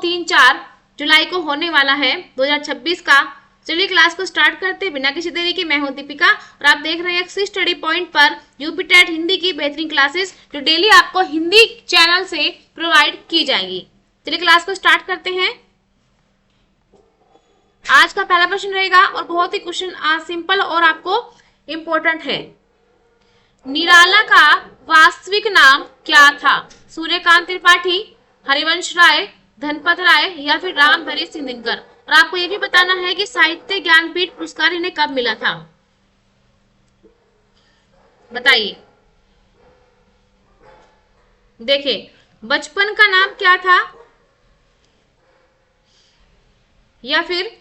3-4 जुलाई को होने वाला है 2026 का। चलिए क्लास को स्टार्ट करते हैं बिना किसी देरी के। मैं हूं दीपिका और आप देख रहे हैं एक्सी स्टडी पॉइंट पर यूपी टेट हिंदी की बेहतरीन क्लासेस जो डेली आपको हिंदी चैनल से प्रोवाइड की जाएंगी। चलिए क्लास को स्टार्ट करते हैं। आज का पहला प्रश्न रहेगा और बहुत ही क्वेश्चन आज सिंपल और आपको इंपॉर्टेंट है। निराला का वास्तविक नाम क्या था? सूर्यकांत त्रिपाठी, हरिवंश राय, धनपत राय या फिर रामधारी सिंह दिनकर। और आपको यह भी बताना है कि साहित्य ज्ञानपीठ पुरस्कार इन्हें कब मिला था, बताइए। देखिए, बचपन का नाम क्या था या फिर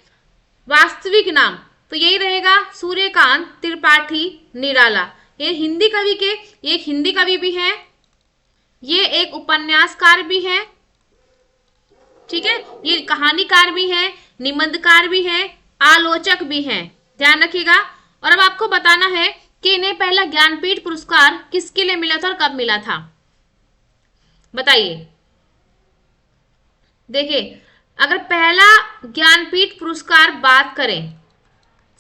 वास्तविक नाम, तो यही रहेगा सूर्यकांत त्रिपाठी निराला। ये हिंदी कवि के, ये एक हिंदी कवि भी है, ये एक उपन्यासकार भी है, ठीक है, ये कहानीकार भी है, निबंधकार भी है, आलोचक भी है, ध्यान रखिएगा। और अब आपको बताना है कि इन्हें पहला ज्ञानपीठ पुरस्कार किसके लिए मिला था और कब मिला था, बताइए। देखिए, अगर पहला ज्ञानपीठ पुरस्कार बात करें,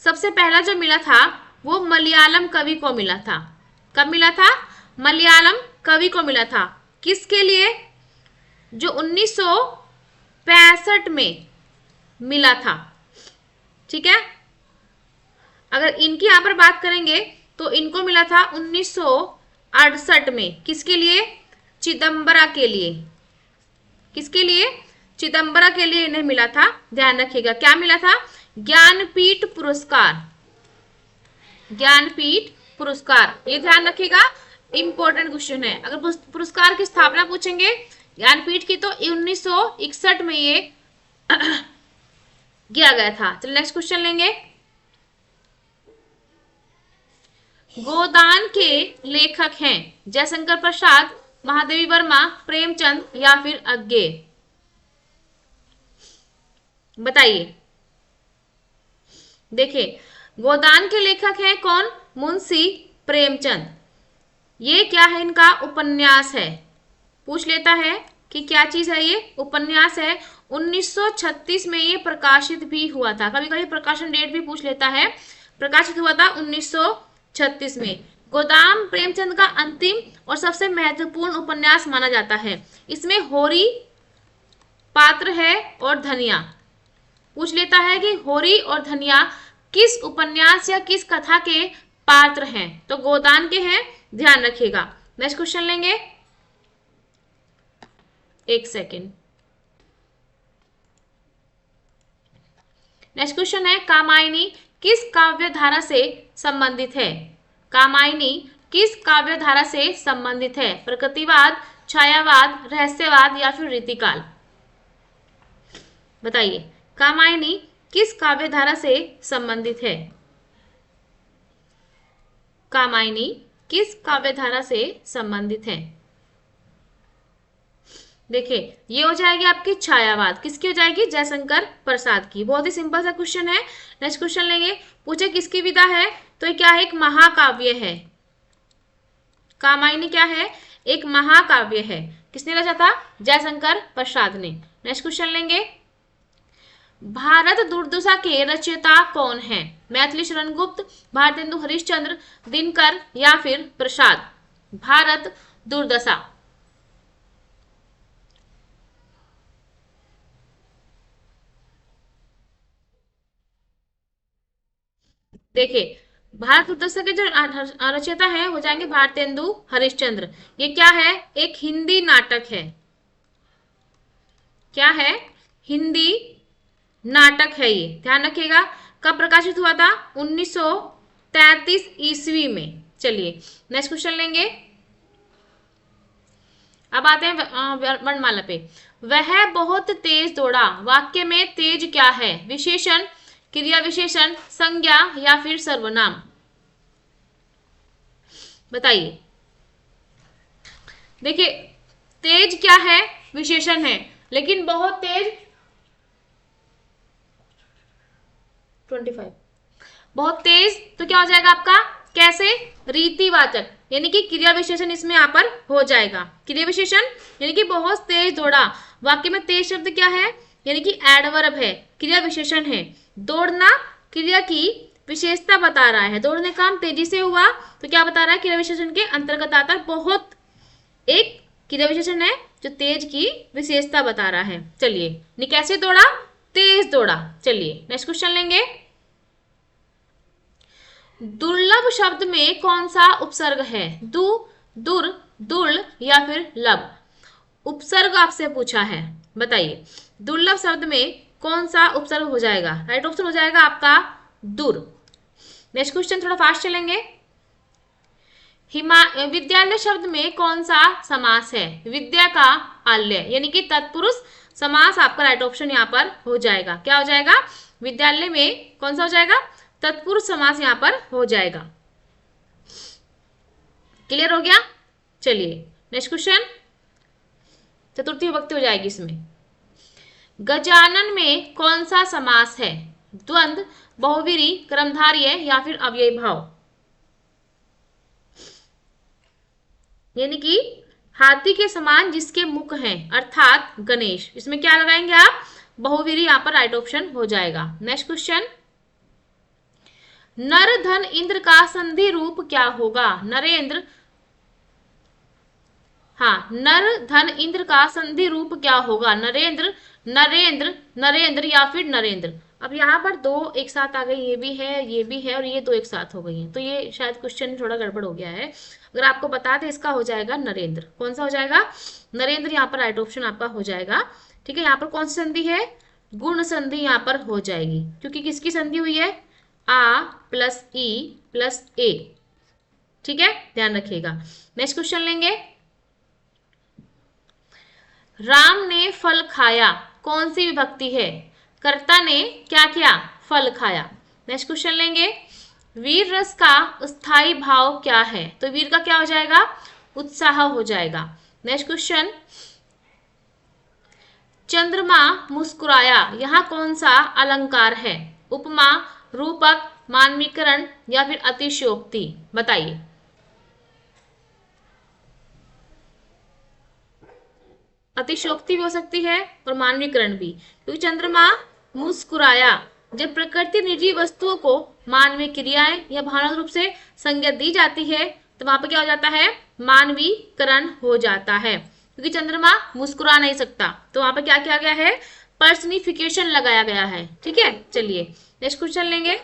सबसे पहला जो मिला था वो मलयालम कवि को मिला था। कब मिला था? मलयालम कवि को मिला था। किसके लिए? जो 1965 में मिला था, ठीक है। अगर इनकी यहां पर बात करेंगे तो इनको मिला था 1968 में। किसके लिए? चिदम्बरा के लिए। किसके लिए? चिदम्बरा के लिए इन्हें मिला था। ध्यान रखिएगा, क्या मिला था? ज्ञानपीठ पुरस्कार। ज्ञानपीठ पुरस्कार, ये ध्यान रखिएगा, इंपॉर्टेंट क्वेश्चन है। अगर पुरस्कार की स्थापना पूछेंगे ज्ञानपीठ की तो 1961 में ये किया गया था। चलिए नेक्स्ट क्वेश्चन लेंगे। गोदान के लेखक हैं जयशंकर प्रसाद, महादेवी वर्मा, प्रेमचंद या फिर अज्ञे, बताइए। देखिए, गोदान के लेखक हैं कौन? मुंशी प्रेमचंद। ये क्या है? इनका उपन्यास है। पूछ लेता है कि क्या चीज है ये? उपन्यास है। 1936 में ये प्रकाशित भी हुआ था। कभी कभी प्रकाशन डेट भी पूछ लेता है। प्रकाशित हुआ था 1936 में। गोदान प्रेमचंद का अंतिम और सबसे महत्वपूर्ण उपन्यास माना जाता है। इसमें होरी पात्र है और धनिया। पूछ लेता है कि होरी और धनिया किस उपन्यास या किस कथा के पात्र हैं, तो गोदान के हैं, ध्यान रखिएगा। नेक्स्ट क्वेश्चन लेंगे, एक सेकेंड। नेक्स्ट क्वेश्चन है, कामायनी किस काव्य धारा से संबंधित है? कामायनी किस काव्य धारा से संबंधित है? प्रकृतिवाद, छायावाद, रहस्यवाद या फिर रीतिकाल, बताइए। कामायनी किस काव्य धारा से संबंधित है? कामायनी किस काव्य धारा से संबंधित है? देखिए, ये हो जाएगी आपकी छायावाद। किसकी हो जाएगी? जयशंकर प्रसाद की। बहुत ही सिंपल सा क्वेश्चन है। नेक्स्ट क्वेश्चन लेंगे। पूछे किसकी विधा है, तो ये क्या है? एक महाकाव्य है। कामायनी क्या है? एक महाकाव्य है। किसने रचा था? जयशंकर प्रसाद ने। नेक्स्ट क्वेश्चन लेंगे। भारत दुर्दशा के रचयिता कौन है? मैथिली शरण गुप्त, भारतेंदु हरिश्चंद्र, दिनकर या फिर प्रसाद। भारत दुर्दशा, देखिए, भारत दुर्दशा के जो रचयिता है हो जाएंगे भारतेंदु हरिश्चंद्र। ये क्या है? एक हिंदी नाटक है। क्या है? हिंदी नाटक है ये, ध्यान रखिएगा। कब प्रकाशित हुआ था? 1933 ईस्वी में। चलिए नेक्स्ट क्वेश्चन लेंगे। अब आते हैं वर्णमाला पे। वह बहुत तेज दौड़ा, वाक्य में तेज क्या है? विशेषण, क्रिया विशेषण, संज्ञा या फिर सर्वनाम, बताइए। देखिए, तेज क्या है? विशेषण है, लेकिन बहुत तेज 25, बहुत तेज तो क्या हो जाएगा आपका? कैसे? रीतिवाचक, यानी कि क्रिया विशेषण इसमें यहाँ पर हो जाएगा। क्रिया विशेषण यानी कि बहुत तेज दौड़ा, वाक्य में तेज शब्द क्या है, यानी कि एडवर्ब है, क्रिया विशेषण है। दौड़ना क्रिया की विशेषता बता रहा है, दौड़ने का काम तेजी से हुआ तो क्या बता रहा है, क्रिया विशेषण के अंतर्गत आता है बहुत, एक क्रिया विशेषण है जो तेज की विशेषता बता रहा है। चलिए, कैसे दौड़ा, तेज दौड़ा। चलिए नेक्स्ट क्वेश्चन लेंगे। दुर्लभ शब्द में कौन सा उपसर्ग है, दु, दुर, दुल या फिर लब। उपसर्ग आपसे पूछा है, बताइए दुर्लभ शब्द में कौन सा उपसर्ग हो जाएगा। राइट ऑप्शन हो जाएगा आपका दुर। नेक्स्ट क्वेश्चन थोड़ा फास्ट चलेंगे। विद्यालय शब्द में कौन सा समास है, विद्या का आल्य, यानी कि तत्पुरुष समास आपका राइट ऑप्शन यहाँ पर हो जाएगा। क्या हो जाएगा, विद्यालय में कौन सा हो जाएगा, तत्पुरुष समास यहाँ पर हो जाएगा। क्लियर हो गया। चलिए नेक्स्ट क्वेश्चन, चतुर्थी विभक्ति हो जाएगी इसमें। गजानन में कौन सा समास है, द्वंद्व, बहुव्रीहि, कर्मधारय या फिर अव्ययी भाव। यानी कि हाथी के समान जिसके मुख हैं अर्थात गणेश, इसमें क्या लगाएंगे आप, बहुव्रीहि, यहाँ पर राइट ऑप्शन हो जाएगा। नेक्स्ट क्वेश्चन, नर धन इंद्र का संधि रूप क्या होगा, नरेंद्र। हाँ, नर धन इंद्र का संधि रूप क्या होगा, नरेंद्र, नरेंद्र, नरेंद्र या फिर नरेंद्र। अब यहाँ पर दो एक साथ आ गई, ये भी है, ये भी है और ये दो एक साथ हो गई हैं, तो ये शायद क्वेश्चन थोड़ा गड़बड़ हो गया है। अगर आपको बता दें, इसका हो जाएगा नरेंद्र। कौन सा हो जाएगा, नरेंद्र, यहाँ पर राइट ऑप्शन आपका हो जाएगा। ठीक है, यहाँ पर कौन सी संधि है, गुण संधि यहाँ पर हो जाएगी, क्योंकि किसकी संधि हुई है, आ प्लस ई प्लस ए। ठीक है, ध्यान रखिएगा। नेक्स्ट क्वेश्चन लेंगे। राम ने फल खाया, कौन सी विभक्ति है, कर्ता ने क्या किया, फल खाया। नेक्स्ट क्वेश्चन लेंगे। वीर रस का स्थायी भाव क्या है, तो वीर का क्या हो जाएगा, उत्साह हो जाएगा। नेक्स्ट क्वेश्चन, चंद्रमा मुस्कुराया, यहाँ कौन सा अलंकार है, उपमा, रूपक, मानवीकरण या फिर अतिशयोक्ति, बताइए। अतिशयोक्ति भी हो सकती है और मानवीकरण भी, क्योंकि चंद्रमा मुस्कुराया, जब प्रकृति निर्जीव वस्तुओं को मानवीय क्रियाएं या भावनात्मक रूप से संज्ञा दी जाती है तो वहां पर क्या हो जाता है, मानवीकरण हो जाता है, क्योंकि चंद्रमा मुस्कुरा नहीं सकता, तो वहां पर क्या किया गया है, पर्सनिफिकेशन लगाया गया है। ठीक है, चलिए नेक्स्ट क्वेश्चन लेंगे।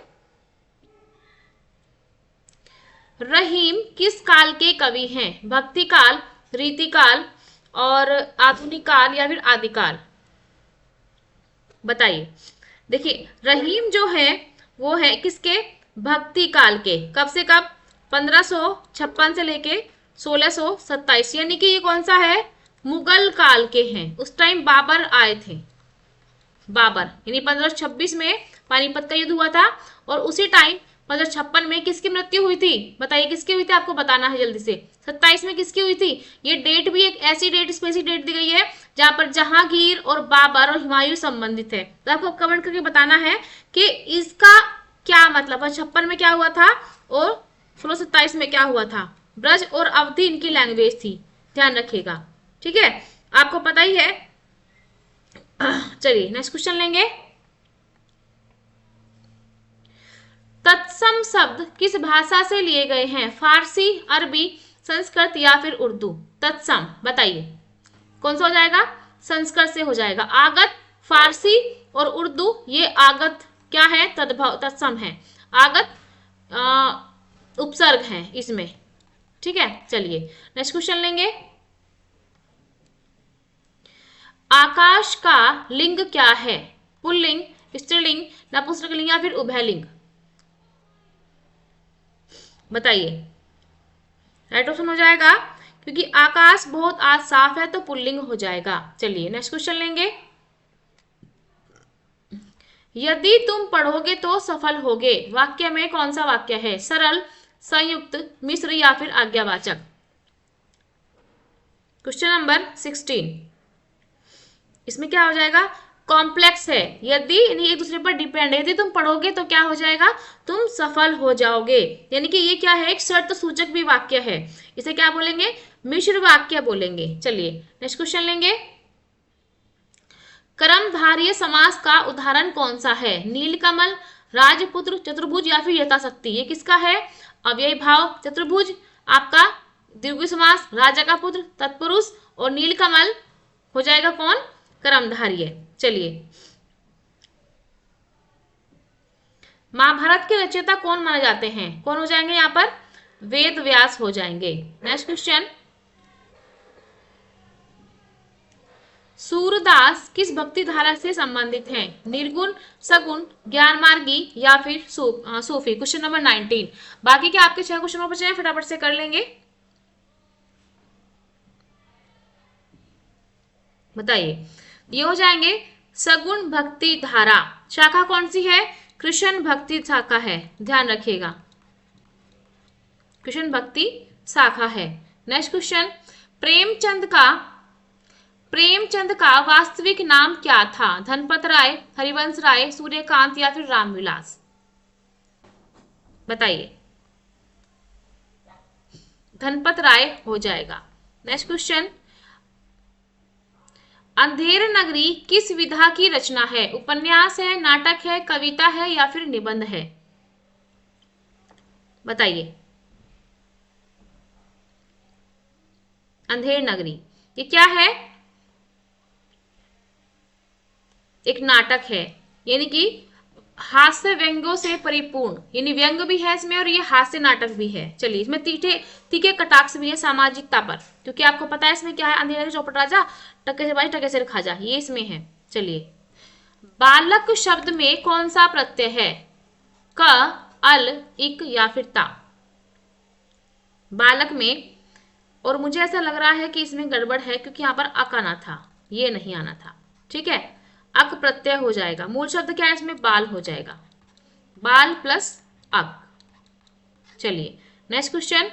रहीम किस काल के कवि हैं, भक्ति काल, रीतिकाल और आधुनिक काल या फिर आदिकाल, बताइए। देखिए, रहीम जो है वो है किसके, भक्ति काल के। कब से कब, 1556 से लेके 1627, यानी कि ये कौन सा है, मुगल काल के हैं। उस टाइम बाबर आए थे, बाबर, यानी 1526 में पानीपत का युद्ध हुआ था और उसी टाइम 1556 में किसकी मृत्यु हुई थी, बताइए किसकी हुई थी, आपको बताना है जल्दी से। 27 में किसकी हुई थी, ये डेट भी एक ऐसी डेट, स्पेसिफिक डेट दी गई है जहां पर जहांगीर और बाबर और हुमायूं संबंधित है। तो आपको कमेंट करके बताना है कि इसका क्या मतलब, 56 में क्या हुआ था और 1627 में क्या हुआ था। ब्रज और अवधी इनकी लैंग्वेज थी, ध्यान रखिएगा। ठीक है, आपको पता ही है। चलिए नेक्स्ट क्वेश्चन लेंगे। तत्सम शब्द किस भाषा से लिए गए हैं, फारसी, अरबी, संस्कृत या फिर उर्दू। तत्सम बताइए कौन सा हो जाएगा, संस्कृत से हो जाएगा। आगत फारसी और उर्दू, ये आगत क्या है, तद्भव, तत्सम है। आगत उपसर्ग है इसमें। ठीक है, चलिए नेक्स्ट क्वेश्चन लेंगे। आकाश का लिंग क्या है, पुल्लिंग, स्त्रीलिंग, नपुंसकलिंग या फिर उभयलिंग, बताइए। राइट ऑप्शन हो जाएगा, क्योंकि आकाश बहुत आज साफ है तो पुल्लिंग हो जाएगा। चलिए नेक्स्ट क्वेश्चन लेंगे। यदि तुम पढ़ोगे तो सफल होगे, वाक्य में कौन सा वाक्य है, सरल, संयुक्त, मिश्र या फिर आज्ञावाचक। क्वेश्चन नंबर 16, इसमें क्या हो जाएगा, कॉम्प्लेक्स है, यदि एक दूसरे पर डिपेंड है। यदि तुम पढ़ोगे तो क्या हो जाएगा, तुम सफल हो जाओगे, यानी कि ये क्या है, एक शर्त सूचक भी वाक्य है। इसे क्या बोलेंगे, मिश्र वाक्य बोलेंगे। चलिए नेक्स्ट क्वेश्चन लेंगे। कर्मधारय समास का उदाहरण कौन सा है? नीलकमल, राजपुत्र, चतुर्भुज या फिर यथाशक्ति। ये किसका है? अव्ययी भाव चतुर्भुज, आपका द्विगु समास राजा का पुत्र तत्पुरुष, और नीलकमल हो जाएगा कौन? कर्मधारय। चलिए, महाभारत के रचयिता कौन माने जाते हैं? कौन हो जाएंगे यहाँ पर? वेद व्यास हो जाएंगे। नेक्स्ट क्वेश्चन, सूरदास किस भक्ति धारा से संबंधित हैं? निर्गुण, सगुण, ज्ञान मार्गी या फिर सूफी। Question number 19। बाकी के आपके 6 क्वेश्चन बचे हैं, फटाफट से कर लेंगे। बताइए, ये हो जाएंगे सगुण भक्ति धारा। शाखा कौन सी है? कृष्ण भक्ति शाखा है, ध्यान रखिएगा, कृष्ण भक्ति शाखा है। नेक्स्ट क्वेश्चन, प्रेमचंद का वास्तविक नाम क्या था? धनपत राय, हरिवंश राय, सूर्यकांत या फिर रामविलास। बताइए, धनपत राय हो जाएगा। नेक्स्ट क्वेश्चन, अंधेर नगरी किस विधा की रचना है? उपन्यास है, नाटक है, कविता है या फिर निबंध है? बताइए, अंधेर नगरी ये क्या है? एक नाटक है, यानी कि हास्य व्यंग्यों से परिपूर्ण, यानी व्यंग भी है इसमें और ये हास्य नाटक भी है। चलिए, इसमें तीखे कटाक्ष भी है सामाजिकता पर, क्योंकि आपको पता है इसमें क्या है? अंधेर नगरी चौपट राजा, टके से बाई टके से खाजा, ये इसमें है। चलिए, बालक शब्द में कौन सा प्रत्यय है? क, अल, इक या फिर ता। बालक में, और मुझे ऐसा लग रहा है कि इसमें गड़बड़ है, क्योंकि यहाँ पर अक आना था, ये नहीं आना था। ठीक है, अक प्रत्यय हो जाएगा। मूल शब्द क्या है इसमें? बाल हो जाएगा, बाल प्लस अक। चलिए, नेक्स्ट क्वेश्चन,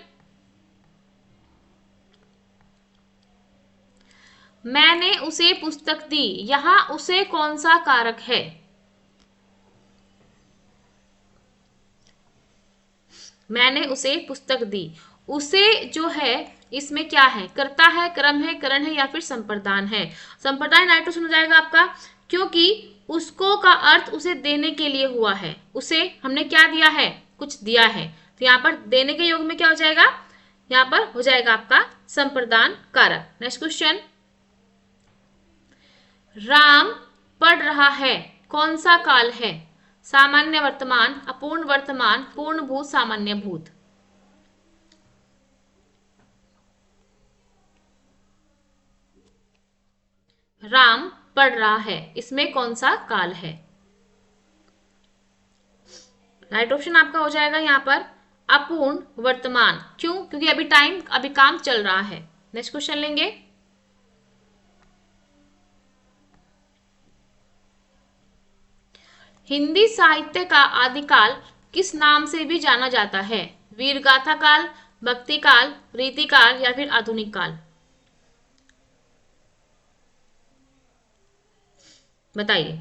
मैंने उसे पुस्तक दी, यहां उसे कौन सा कारक है? मैंने उसे पुस्तक दी, उसे जो है इसमें क्या है? कर्ता है, क्रम है, करण है या फिर संप्रदान है। संप्रदान नाइट्रोजन हो जाएगा आपका, क्योंकि उसको का अर्थ उसे देने के लिए हुआ है। उसे हमने क्या दिया है? कुछ दिया है, तो यहाँ पर देने के योग में क्या हो जाएगा? यहाँ पर हो जाएगा आपका संप्रदान कारक। नेक्स्ट क्वेश्चन, राम पढ़ रहा है, कौन सा काल है? सामान्य वर्तमान, अपूर्ण वर्तमान, पूर्ण भूत, सामान्य भूत। राम पढ़ रहा है, इसमें कौन सा काल है? राइट ऑप्शन आपका हो जाएगा यहाँ पर अपूर्ण वर्तमान। क्यों? क्योंकि अभी काम चल रहा है। नेक्स्ट क्वेश्चन लेंगे, हिंदी साहित्य का आदिकाल किस नाम से भी जाना जाता है? वीरगाथा काल, भक्ति काल, रीति काल या फिर आधुनिक काल। बताइए,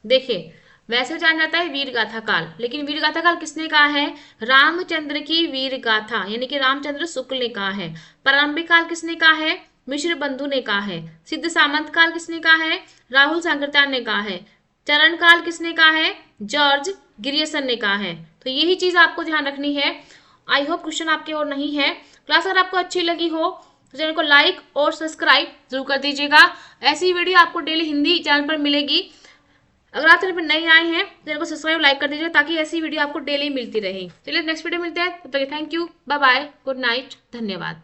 देखिए, वैसे जाना जाता है वीरगाथा काल, लेकिन वीरगाथा काल किसने कहा है? रामचंद्र की वीरगाथा, यानी कि रामचंद्र शुक्ल ने कहा है। प्रारंभिक काल किसने कहा है? मिश्र बंधु ने कहा है। सिद्ध सामंत काल किसने कहा है? राहुल सांकृत्यायन ने कहा है। चरण काल किसने कहा है? जॉर्ज ग्रियर्सन ने कहा है। तो यही चीज आपको ध्यान रखनी है। आई होप क्वेश्चन आपके और नहीं है। क्लास अगर आपको अच्छी लगी हो तो चैनल को लाइक और सब्सक्राइब जरूर कर दीजिएगा। ऐसी वीडियो आपको डेली हिंदी चैनल पर मिलेगी। अगर आप चैनल पर नए आए हैं चैनल को सब्सक्राइब लाइक कर दीजिएगा, ताकि ऐसी वीडियो आपको डेली मिलती रहे। चलिए नेक्स्ट वीडियो मिलते हैं, तब तक thank you, bye bye, good night, धन्यवाद।